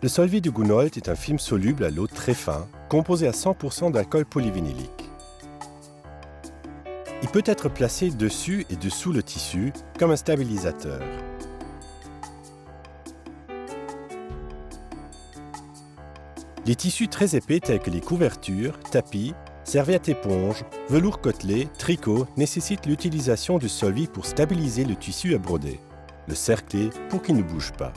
Le Solvay du Gounod est un film soluble à l'eau très fin, composé à 100% d'alcool polyvinylique. Il peut être placé dessus et dessous le tissu comme un stabilisateur. Les tissus très épais tels que les couvertures, tapis, serviettes éponges, velours côtelé, tricot nécessitent l'utilisation du Solvay pour stabiliser le tissu à broder, le cercler pour qu'il ne bouge pas.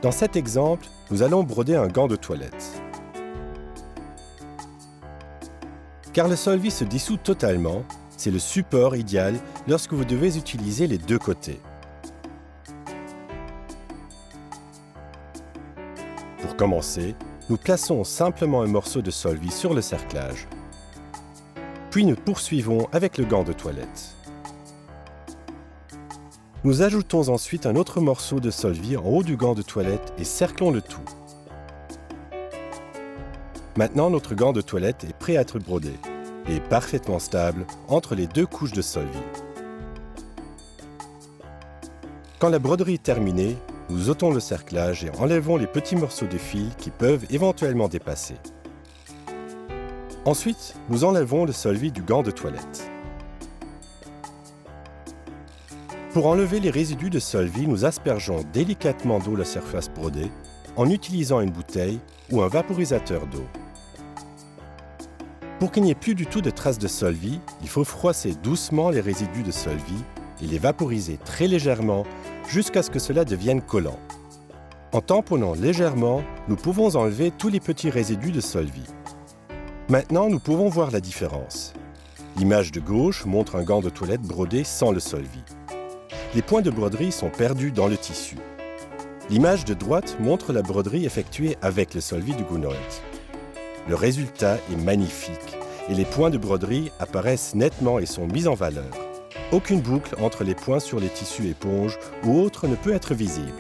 Dans cet exemple, nous allons broder un gant de toilette. Car le Solvay se dissout totalement, c'est le support idéal lorsque vous devez utiliser les deux côtés. Pour commencer, nous plaçons simplement un morceau de Solvay sur le cerclage. Puis nous poursuivons avec le gant de toilette. Nous ajoutons ensuite un autre morceau de Solvay en haut du gant de toilette et cerclons le tout. Maintenant, notre gant de toilette est prêt à être brodé et parfaitement stable entre les deux couches de Solvay. Quand la broderie est terminée, nous ôtons le cerclage et enlevons les petits morceaux de fil qui peuvent éventuellement dépasser. Ensuite, nous enlevons le Solvay du gant de toilette. Pour enlever les résidus de Solvay, nous aspergeons délicatement d'eau la surface brodée en utilisant une bouteille ou un vaporisateur d'eau. Pour qu'il n'y ait plus du tout de traces de Solvay, il faut froisser doucement les résidus de Solvay et les vaporiser très légèrement jusqu'à ce que cela devienne collant. En tamponnant légèrement, nous pouvons enlever tous les petits résidus de Solvay. Maintenant, nous pouvons voir la différence. L'image de gauche montre un gant de toilette brodé sans le Solvay. Les points de broderie sont perdus dans le tissu. L'image de droite montre la broderie effectuée avec le Solvay du Gounod. Le résultat est magnifique et les points de broderie apparaissent nettement et sont mis en valeur. Aucune boucle entre les points sur les tissus éponges ou autres ne peut être visible.